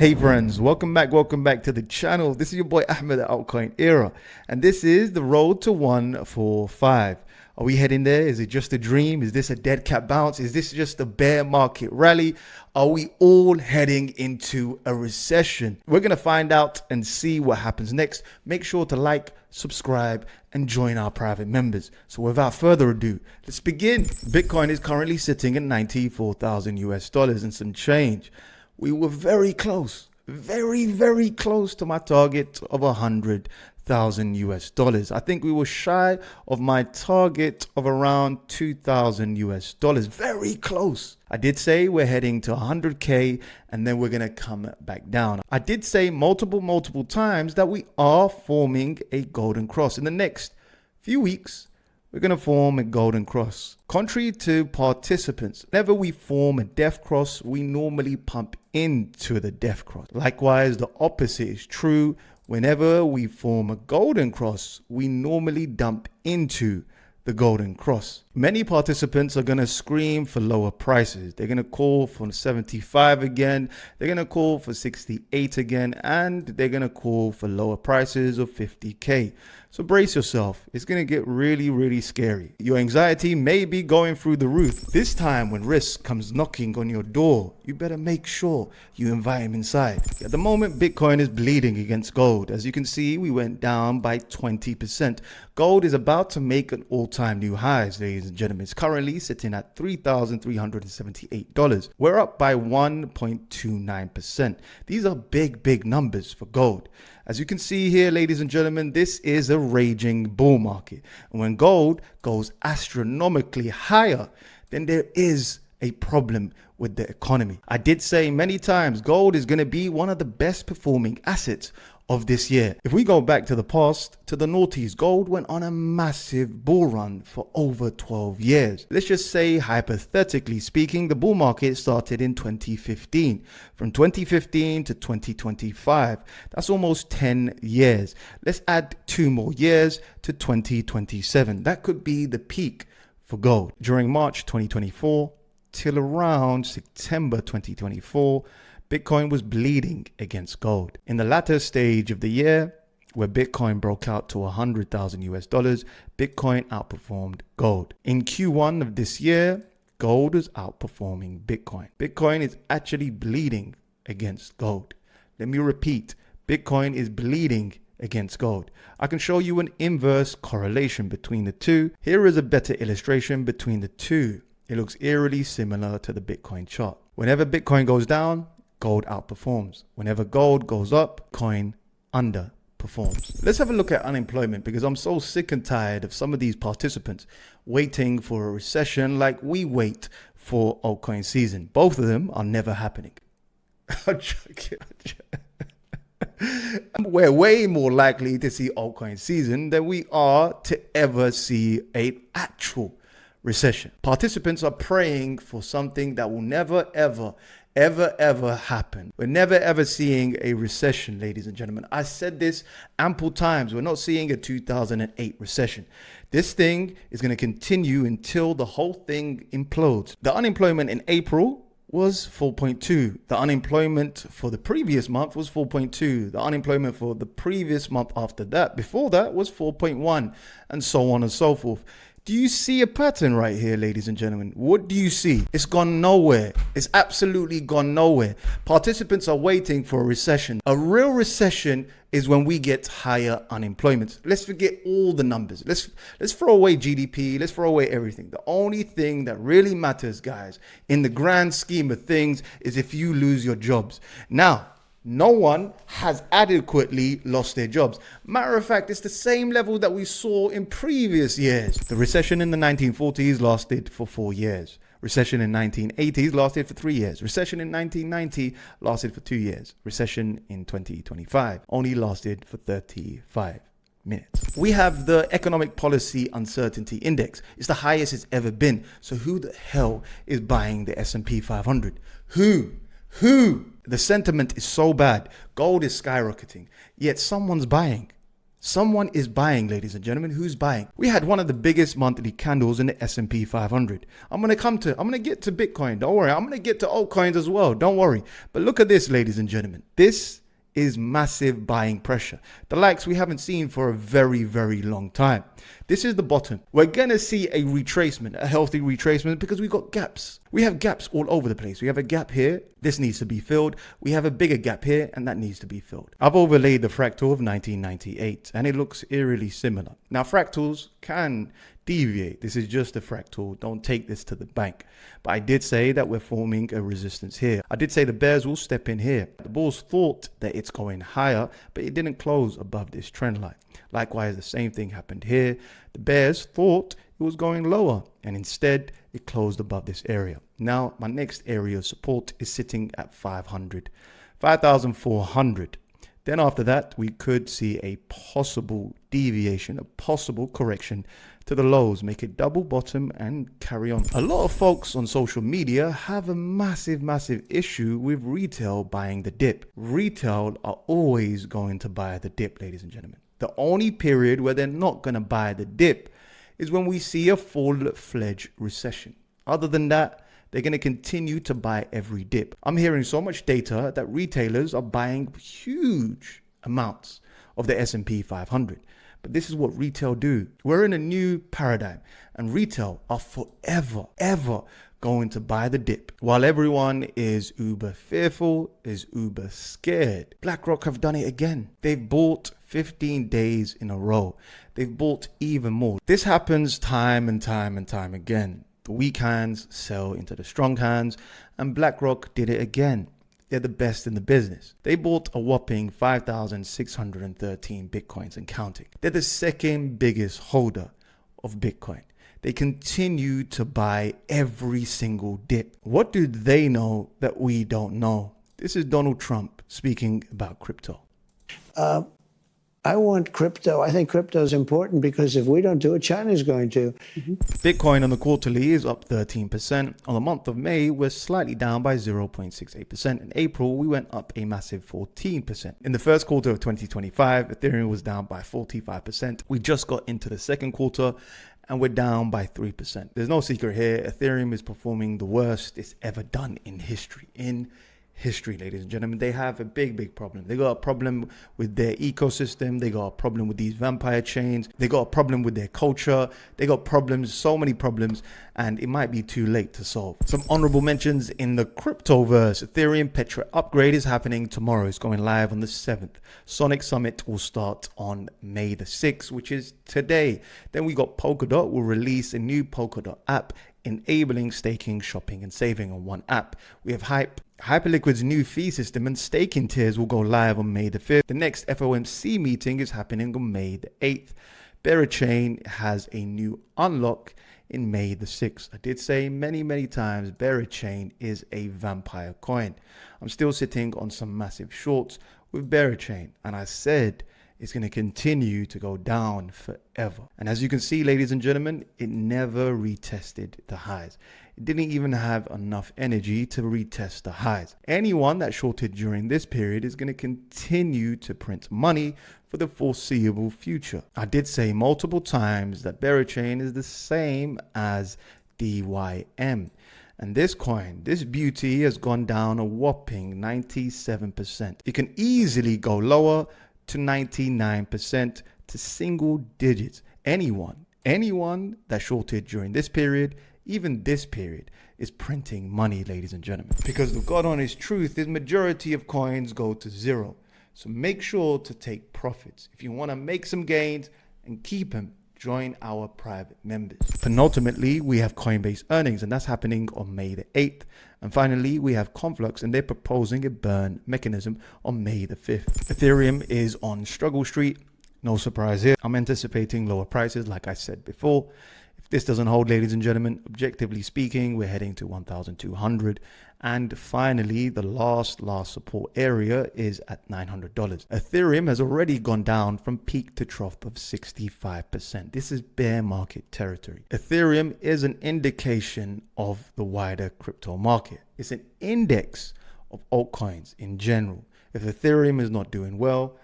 Hey friends, welcome back to the channel. This is your boy Ahmed at Altcoin Era, and this is the road to 145. Are we heading there? Is it just a dream? Is this a dead cat bounce? Is this just a bear market rally? Are we all heading into a recession? We're going to find out and see what happens next. Make sure to like, subscribe, and join our private members. So without further ado, let's begin. Bitcoin is currently sitting at 94,000 US dollars and some change. We were very close, very close to my target of 100,000 US dollars. I think we were shy of my target of around 2,000 US dollars. Very close. I did say we're heading to 100K and then we're going to come back down. I did say multiple times that we are forming a golden cross. In the next few weeks, we're going to form a golden cross. Contrary to participants, whenever we form a death cross, we normally pump into the death cross. Likewise, the opposite is true. Whenever we form a golden cross, we normally dump into the golden cross. Many participants are going to scream for lower prices. They're going to call for 75 again. They're going to call for 68 again. And they're going to call for lower prices of 50K. So brace yourself. It's going to get really scary. Your anxiety may be going through the roof. This time when risk comes knocking on your door, you better make sure you invite him inside. At the moment, Bitcoin is bleeding against gold. As you can see, we went down by 20%. Gold is about to make an all-time new highs, ladies and gentlemen. It's currently sitting at $3,378. We're up by 1.29%. These are big numbers for gold. As you can see here, ladies and gentlemen, this is a raging bull market. And when gold goes astronomically higher, then there is a problem with the economy. I did say many times, gold is going to be one of the best performing assets of this year. If we go back to the past, to the noughties, gold went on a massive bull run for over 12 years. Let's just say, hypothetically speaking, the bull market started in 2015. From 2015 to 2025, that's almost 10 years. Let's add 2 more years to 2027. That could be the peak for gold. During March 2024 till around September 2024, Bitcoin was bleeding against gold. In the latter stage of the year, where Bitcoin broke out to 100,000 US dollars, Bitcoin outperformed gold. In Q1 of this year, gold is outperforming Bitcoin. Bitcoin is actually bleeding against gold. Let me repeat, Bitcoin is bleeding against gold. I can show you an inverse correlation between the two. Here is a better illustration between the two. It looks eerily similar to the Bitcoin chart. Whenever Bitcoin goes down, gold outperforms. Whenever gold goes up, coin underperforms. Let's have a look at unemployment, because I'm so sick and tired of some of these participants waiting for a recession like we wait for altcoin season. Both of them are never happening. We're way more likely to see altcoin season than we are to ever see an actual recession. Participants are praying for something that will never ever happen. We're never ever seeing a recession, ladies and gentlemen. I said this ample times. We're not seeing a 2008 recession. This thing is going to continue until the whole thing implodes. The unemployment in April was 4.2. The unemployment for the previous month was 4.2. The unemployment for the previous month after that, before that, was 4.1, and so on and so forth. Do you see a pattern right here, ladies and gentlemen? What do you see? It's gone nowhere. It's absolutely gone nowhere. Participants are waiting for a recession. A real recession is when we get higher unemployment. Let's forget all the numbers. Let's throw away GDP. Let's throw away everything. The only thing that really matters, guys, in the grand scheme of things, is if you lose your jobs. Now, no one has adequately lost their jobs. Matter of fact, it's the same level that we saw in previous years. The recession in the 1940s lasted for 4 years. Recession in 1980s lasted for 3 years. Recession in 1990 lasted for 2 years. Recession in 2025 only lasted for 35 minutes. We have the economic policy uncertainty index. It's the highest it's ever been. So who the hell is buying the S&P 500? Who? The sentiment is so bad. Gold is skyrocketing, yet someone's buying. Someone is buying, ladies and gentlemen. Who's buying? We had one of the biggest monthly candles in the S&P 500. I'm going to get to Bitcoin. Don't worry. I'm going to get to altcoins as well. Don't worry. But look at this, ladies and gentlemen. This is massive buying pressure. The likes we haven't seen for a very, very long time. This is the bottom. We're going to see a retracement, a healthy retracement, because we've got gaps. We have gaps all over the place. We have a gap here. This needs to be filled. We have a bigger gap here, and that needs to be filled. I've overlaid the fractal of 1998, and it looks eerily similar. Now, fractals can deviate. This is just a fractal. Don't take this to the bank. But I did say that we're forming a resistance here. I did say the bears will step in here. The bulls thought that it's going higher, but it didn't close above this trend line. Likewise, the same thing happened here. The bears thought it was going lower, and instead it closed above this area. Now, my next area of support is sitting at 5,400. Then after that, we could see a possible deviation, a possible correction to the lows, make it double bottom and carry on. A lot of folks on social media have a massive issue with retail buying the dip. Retail are always going to buy the dip, ladies and gentlemen. The only period where they're not going to buy the dip is when we see a full-fledged recession. Other than that, they're going to continue to buy every dip. I'm hearing so much data that retailers are buying huge amounts of the S&P 500. But this is what retail do. We're in a new paradigm, and retail are forever, ever going to buy the dip. While everyone is uber fearful, is uber scared, BlackRock have done it again. They've bought 15 days in a row. They've bought even more. This happens time and time again. The weak hands sell into the strong hands, and BlackRock did it again. They're the best in the business. They bought a whopping 5,613 Bitcoins and counting. They're the second biggest holder of Bitcoin. They continue to buy every single dip. What do they know that we don't know? This is Donald Trump speaking about crypto. I want crypto. I think crypto is important because if we don't do it, China's going to. Bitcoin on the quarterly is up 13%. On the month of May, we're slightly down by 0.68%. In April, we went up a massive 14%. In the first quarter of 2025, Ethereum was down by 45%. We just got into the second quarter and we're down by 3%. There's no secret here. Ethereum is performing the worst it's ever done in history. Ladies and gentlemen, they have a big problem. They got a problem with their ecosystem. They got a problem with these vampire chains. They got a problem with their culture. They got problems, so many problems, and it might be too late to solve. Some honorable mentions in the cryptoverse. Ethereum Petra upgrade is happening tomorrow. It's going live on the 7th. Sonic Summit will start on May the 6th, which is today. Then we got Polkadot will release a new Polkadot app enabling staking, shopping, and saving on one app. We have Hyperliquid's new fee system and staking tiers will go live on May the 5th. The next FOMC meeting is happening on May the 8th. Berachain has a new unlock in May the 6th. I did say many times Berachain is a vampire coin. I'm still sitting on some massive shorts with Berachain, and I said it's going to continue to go down forever. And as you can see, ladies and gentlemen, it never retested the highs. It didn't even have enough energy to retest the highs. Anyone that shorted during this period is going to continue to print money for the foreseeable future. I did say multiple times that Berachain is the same as DYM. And this coin, this beauty has gone down a whopping 97%. It can easily go lower to 99% to single digits. Anyone that shorted during this period, even this period, is printing money, ladies and gentlemen. Because the God honest truth is majority of coins go to zero. So make sure to take profits. If you want to make some gains and keep them, join our private members. Penultimately, we have Coinbase earnings, and that's happening on May the 8th. And finally, we have Conflux, and they're proposing a burn mechanism on May the 5th. Ethereum is on struggle street. No surprise here. I'm anticipating lower prices, like I said before. If this doesn't hold, ladies and gentlemen, objectively speaking, we're heading to 1,200. And finally, the last support area is at $900. Ethereum has already gone down from peak to trough of 65%. This is bear market territory. Ethereum is an indication of the wider crypto market. It's an index of altcoins in general. If Ethereum is not doing well,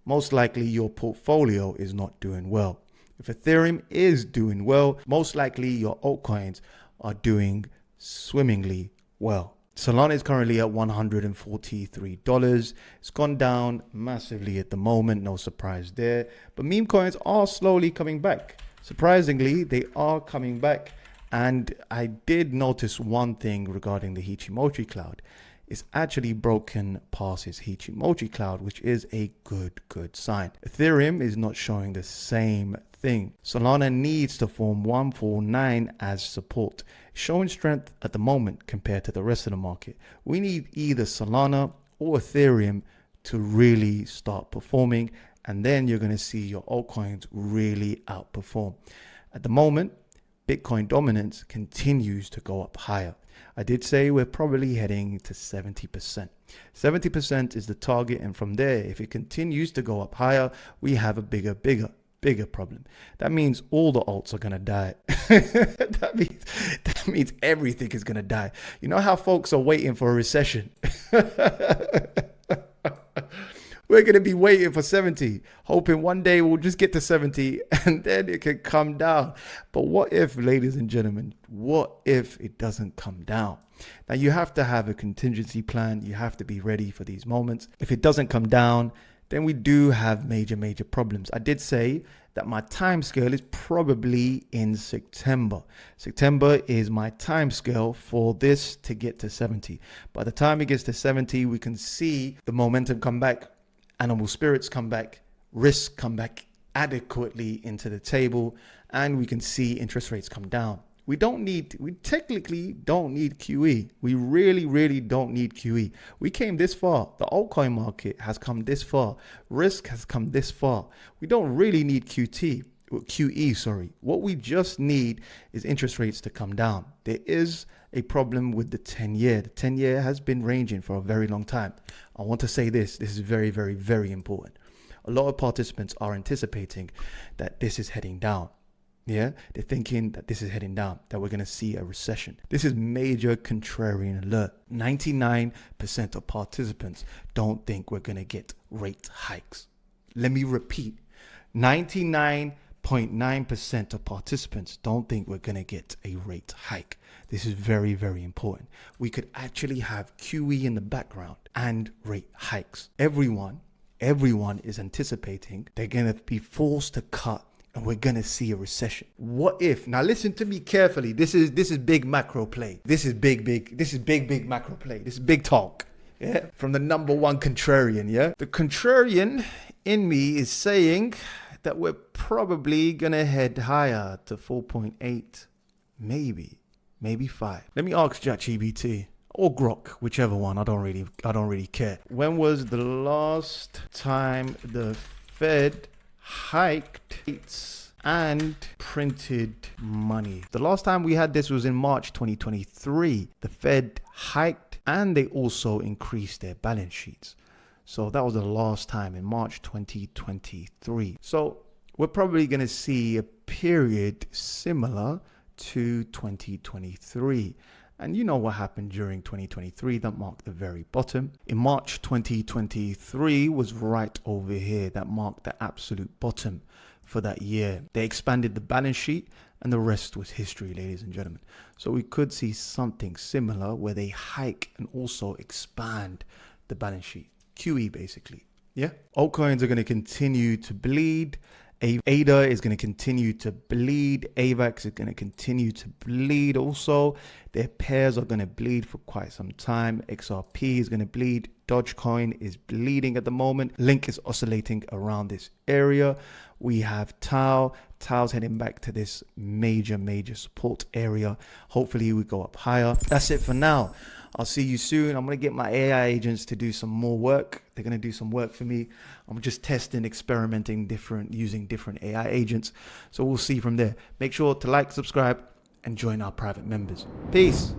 most likely your portfolio is not doing well. If Ethereum is doing well, most likely your altcoins are doing swimmingly well. Solana is currently at $143. It's gone down massively at the moment, no surprise there. But meme coins are slowly coming back. Surprisingly, they are coming back. And I did notice one thing regarding the Hichimochi cloud. It's actually broken past its Hichimochi cloud, which is a good sign. Ethereum is not showing the same thing. Solana needs to form 149 as support, showing strength at the moment compared to the rest of the market. We need either Solana or Ethereum to really start performing, and then you're going to see your altcoins really outperform. At the moment, Bitcoin dominance continues to go up higher. I did say we're probably heading to 70%. 70% is the target, and from there, if it continues to go up higher, we have a bigger problem. That means all the alts are gonna die. that means everything is gonna die. You know how folks are waiting for a recession? We're going to be waiting for 70, hoping one day we'll just get to 70 and then it can come down. But what if, ladies and gentlemen, what if it doesn't come down? Now, you have to have a contingency plan. You have to be ready for these moments. If it doesn't come down, then we do have major problems. I did say that my time scale is probably in September. September is my time scale for this to get to 70. By the time it gets to 70, we can see the momentum come back. Animal spirits come back, risks come back adequately into the table, and we can see interest rates come down. We technically don't need QE. We really don't need QE. We came this far. The altcoin market has come this far. Risk has come this far. We don't really need QE. What we just need is interest rates to come down. There is a problem with the 10-year. The 10-year has been ranging for a very long time. I want to say this is very important. A lot of participants are anticipating that this is heading down. Yeah, they're thinking that this is heading down, that we're going to see a recession. This is major contrarian alert. 99% of participants don't think we're going to get rate hikes. Let me repeat, 99.9% of participants don't think we're going to get a rate hike. This is very important. We could actually have QE in the background and rate hikes. Everyone is anticipating they're going to be forced to cut and we're going to see a recession. What if? Now listen to me carefully. This is big macro play. This is big macro play. This is big talk. Yeah, from the number one contrarian. Yeah, the contrarian in me is saying that we're probably gonna head higher to 4.8, maybe 5. Let me ask ChatGPT or Grok, whichever one. I don't really care. When was the last time the Fed hiked rates and printed money? The last time we had this was in March 2023. The Fed hiked and they also increased their balance sheets. So that was the last time in March 2023. So we're probably going to see a period similar to 2023. And you know what happened during 2023, that marked the very bottom. In March 2023 was right over here. That marked the absolute bottom for that year. They expanded the balance sheet and the rest was history, ladies and gentlemen. So we could see something similar where they hike and also expand the balance sheet. QE basically. Yeah. Altcoins are going to continue to bleed. ADA is going to continue to bleed. AVAX is going to continue to bleed also. Their pairs are going to bleed for quite some time. XRP is going to bleed. Dogecoin is bleeding at the moment. Link is oscillating around this area. We have Tau. Tau's heading back to this major support area. Hopefully we go up higher. That's it for now. I'll see you soon. I'm going to get my AI agents to do some more work. They're going to do some work for me. I'm just testing, experimenting using different AI agents. So we'll see from there. Make sure to like, subscribe, and join our private members. Peace.